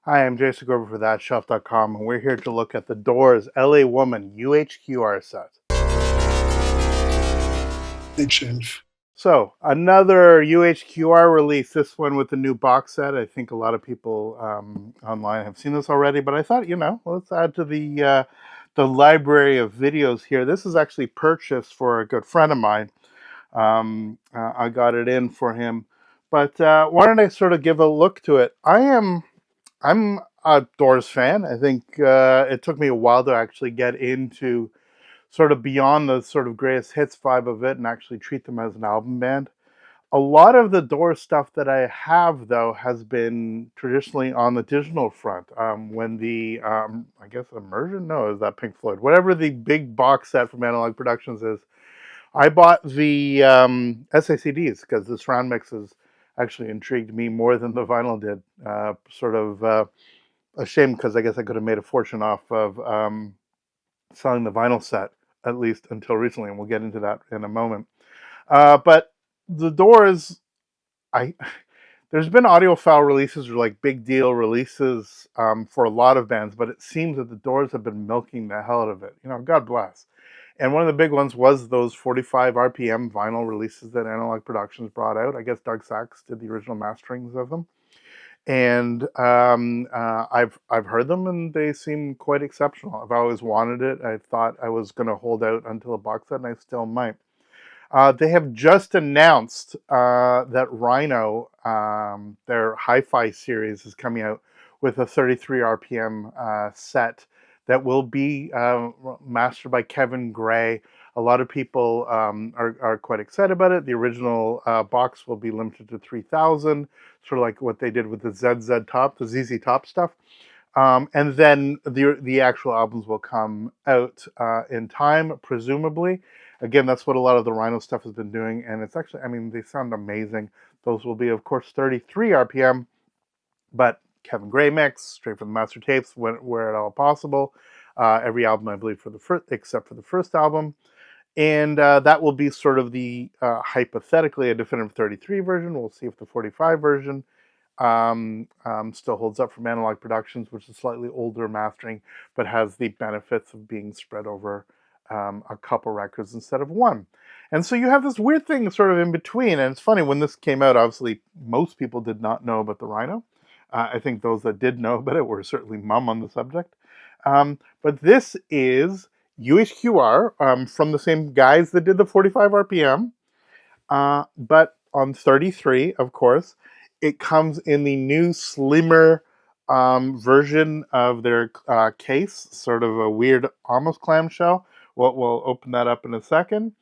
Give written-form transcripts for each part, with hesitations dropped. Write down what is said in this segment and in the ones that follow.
Hi, I'm Jason Grover for ThatShelf.com, and we're here to look at the Doors LA Woman UHQR set. Shelf. So, another UHQR release, this one with the new box set. I think a lot of people online have seen this already, but I thought, let's add to the library of videos here. This is actually purchased for a good friend of mine. I got it in for him, but why don't I sort of give a look to it? I'm a Doors fan. I think it took me a while to actually get into sort of beyond the sort of greatest hits vibe of it and actually treat them as an album band. A lot of the Doors stuff that I have, though, has been traditionally on the digital front. When I guess Immersion? No, is that Pink Floyd? Whatever the big box set from Analogue Productions is, I bought the SACDs because the surround mixes actually intrigued me more than the vinyl did. A shame because I guess I could have made a fortune off of selling the vinyl set, at least until recently, and we'll get into that in a moment. But the Doors, I there's been audiophile releases or like big deal releases for a lot of bands, but it seems that the Doors have been milking the hell out of it. God bless. And one of the big ones was those 45 RPM vinyl releases that Analogue Productions brought out. I guess Doug Sachs did the original masterings of them. And I've heard them, and they seem quite exceptional. I've always wanted it. I thought I was going to hold out until a box set, and I still might. They have just announced that Rhino, their hi-fi series, is coming out with a 33 RPM set that will be mastered by Kevin Gray. A lot of people are quite excited about it. The original box will be limited to 3,000, sort of like what they did with the ZZ Top, the ZZ Top stuff. And then the actual albums will come out in time, presumably. Again, that's what a lot of the Rhino stuff has been doing, and it's actually, they sound amazing. Those will be, of course, 33 RPM, but Kevin Gray mix, straight from the master tapes, where at all possible. Every album, I believe, except for the first album. And that will be sort of the hypothetically a definitive 33 version. We'll see if the 45 version still holds up from Analogue Productions, which is slightly older mastering, but has the benefits of being spread over a couple records instead of one. And so you have this weird thing sort of in between. And it's funny, when this came out, obviously most people did not know about the Rhino. I think those that did know about it were certainly mum on the subject. But this is UHQR from the same guys that did the 45 RPM, but on 33, of course. It comes in the new, slimmer version of their case, sort of a weird, almost clamshell. We'll open that up in a second.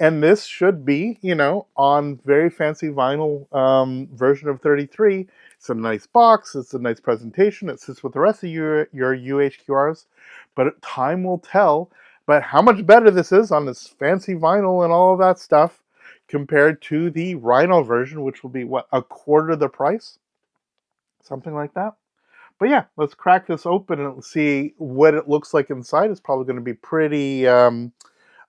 And this should be, on very fancy vinyl version of 33. It's a nice box. It's a nice presentation. It sits with the rest of your UHQRs. But time will tell. But how much better this is on this fancy vinyl and all of that stuff compared to the Rhino version, which will be, a quarter the price? Something like that. But yeah, let's crack this open and see what it looks like inside. It's probably going to be pretty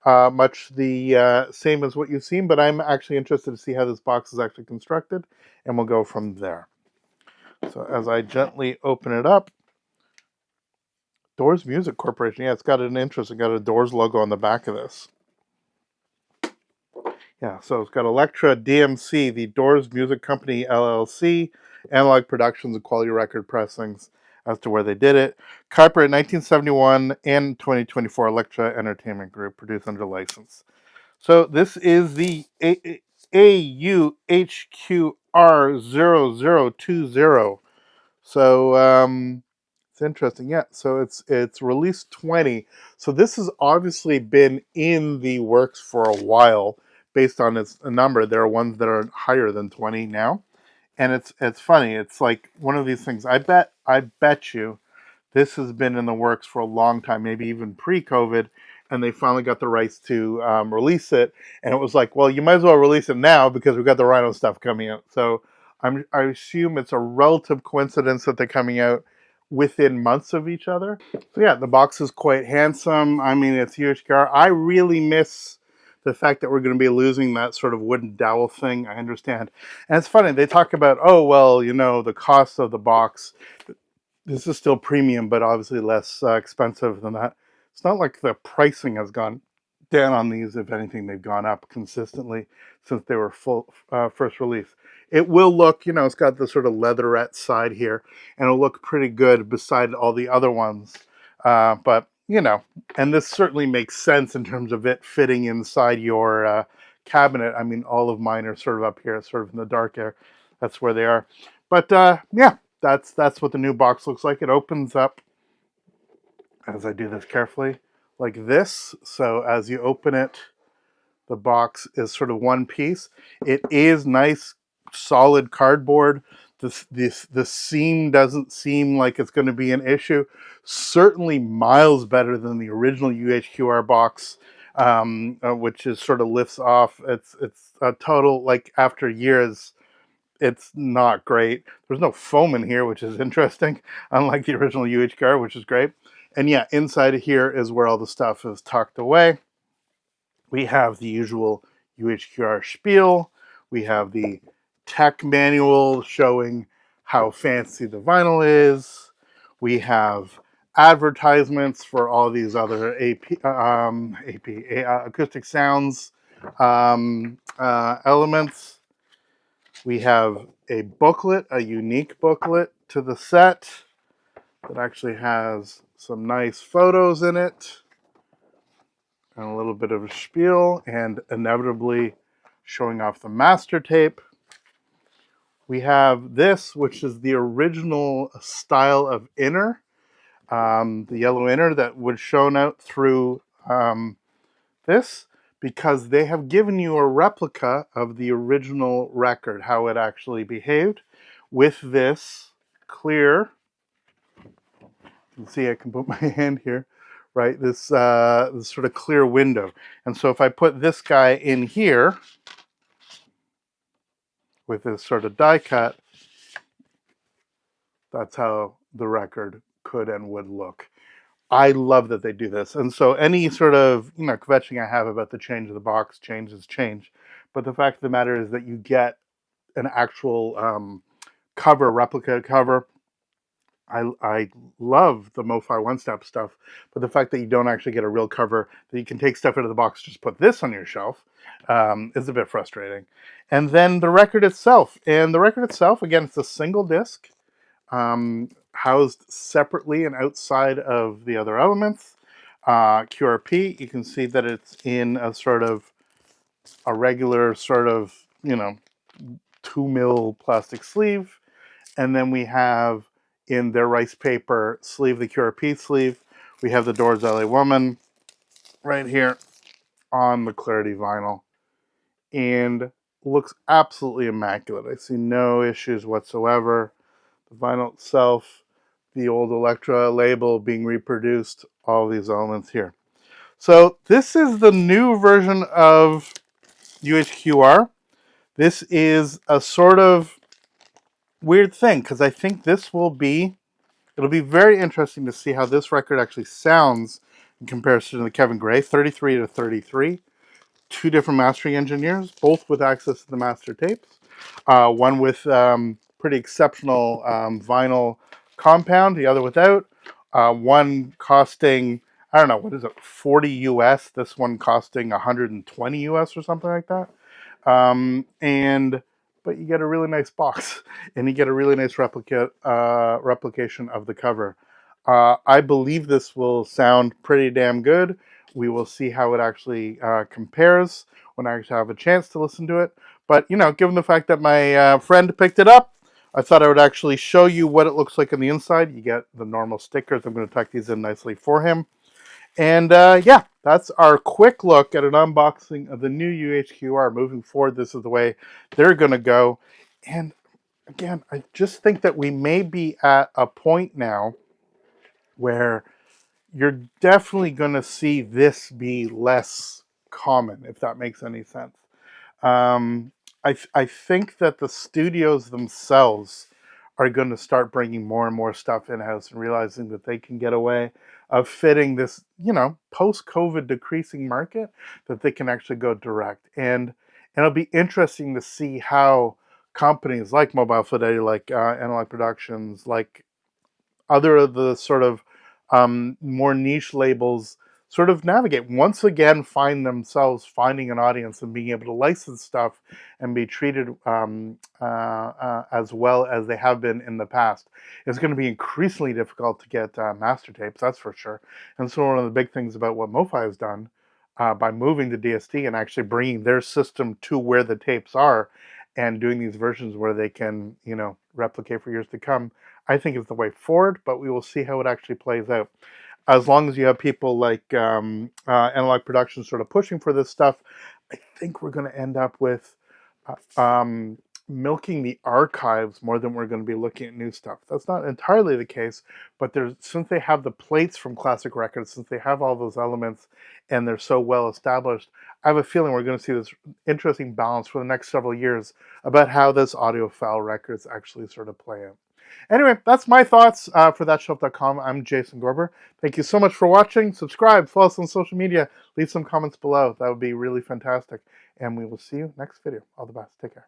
much the same as what you've seen, but I'm actually interested to see how this box is actually constructed, and we'll go from there. So as I gently open it up, Doors Music Corporation. Yeah, it's got an interest. It's got a Doors logo on the back of this. Yeah, so it's got Elektra DMC, the Doors Music Company LLC, Analogue Productions, and Quality Record Pressings as to where they did it. Copyright 1971 and 2024, Elektra Entertainment Group, produced under license. So this is the AUHQR 0020. So it's interesting. Yeah, so it's release 20. So this has obviously been in the works for a while. Based on its number, there are ones that are higher than 20 now, and it's funny. It's like one of these things. I bet you, this has been in the works for a long time, maybe even pre-COVID, and they finally got the rights to release it. And it was like, well, you might as well release it now because we've got the Rhino stuff coming out. So I assume it's a relative coincidence that they're coming out within months of each other. So yeah, the box is quite handsome. It's UHQR. I really miss the fact that we're going to be losing that sort of wooden dowel thing. I understand. And it's funny, they talk about, the cost of the box. This is still premium, but obviously less expensive than that. It's not like the pricing has gone down on these. If anything, they've gone up consistently since they were first released. It will look, it's got the sort of leatherette side here, and it'll look pretty good beside all the other ones. But, and this certainly makes sense in terms of it fitting inside your cabinet. I mean, all of mine are sort of up here, sort of in the dark air. That's where they are. But yeah, that's what the new box looks like. It opens up, as I do this carefully, like this. So as you open it, the box is sort of one piece. It is nice, solid cardboard. The seam doesn't seem like it's going to be an issue. Certainly miles better than the original UHQR box, which is sort of lifts off. It's a total, like, after years, it's not great. There's no foam in here, which is interesting, unlike the original UHQR, which is great. And yeah, inside of here is where all the stuff is tucked away. We have the usual UHQR spiel. We have the tech manual showing how fancy the vinyl is. We have advertisements for all these other acoustic sounds elements. We have a booklet, a unique booklet to the set that actually has some nice photos in it and a little bit of a spiel, and inevitably showing off the master tape. We have this, which is the original style of inner, the yellow inner that would shown out through this, because they have given you a replica of the original record, how it actually behaved, with this clear, you can see I can put my hand here, right, this sort of clear window. And so if I put this guy in here with this sort of die cut, that's how the record could and would look. I love that they do this. And so any sort of, kvetching I have about the change of the box, change is change. But the fact of the matter is that you get an actual cover, replica cover. I love the MoFi one-step stuff, but the fact that you don't actually get a real cover, that you can take stuff out of the box, just put this on your shelf, is a bit frustrating. And then the record itself. And the record itself, again, it's a single disc, housed separately and outside of the other elements. QRP, you can see that it's in a sort of a regular sort of, 2mm plastic sleeve. And then we have in their rice paper sleeve, the QRP sleeve, we have the Doors LA Woman right here on the Clarity vinyl. And looks absolutely immaculate. I see no issues whatsoever. The vinyl itself, the old Elektra label being reproduced, all these elements here. So this is the new version of UHQR. This is a sort of weird thing, because I think it'll be very interesting to see how this record actually sounds in comparison to the Kevin Gray 33 to 33. Two different mastering engineers, both with access to the master tapes. One with pretty exceptional vinyl compound, the other without. One costing, I don't know, what is it, 40 US, this one costing 120 US or something like that. But you get a really nice box, and you get a really nice replication of the cover. I believe this will sound pretty damn good. We will see how it actually compares when I actually have a chance to listen to it. But, given the fact that my friend picked it up, I thought I would actually show you what it looks like on the inside. You get the normal stickers. I'm going to tuck these in nicely for him. And yeah, that's our quick look at an unboxing of the new UHQR. Moving forward, this is the way they're going to go. And again, I just think that we may be at a point now where you're definitely going to see this be less common, if that makes any sense. I think that the studios themselves are going to start bringing more and more stuff in-house and realizing that they can get away of fitting this, post-COVID decreasing market, that they can actually go direct. And it'll be interesting to see how companies like Mobile Fidelity, like Analogue Productions, like other of the sort of more niche labels sort of navigate, once again find themselves finding an audience and being able to license stuff and be treated as well as they have been in the past. It's going to be increasingly difficult to get master tapes, that's for sure. And so one of the big things about what MoFi has done by moving to DSD and actually bringing their system to where the tapes are and doing these versions where they can, you know, replicate for years to come, I think is the way forward, but we will see how it actually plays out. As long as you have people like Analogue Productions sort of pushing for this stuff, I think we're going to end up with milking the archives more than we're going to be looking at new stuff. That's not entirely the case, but since they have the plates from classic records, since they have all those elements and they're so well established, I have a feeling we're going to see this interesting balance for the next several years about how this audiophile records actually sort of play out. Anyway, that's my thoughts for thatshelf.com. I'm Jason Gorber. Thank you so much for watching. Subscribe, follow us on social media, leave some comments below. That would be really fantastic. And we will see you next video. All the best. Take care.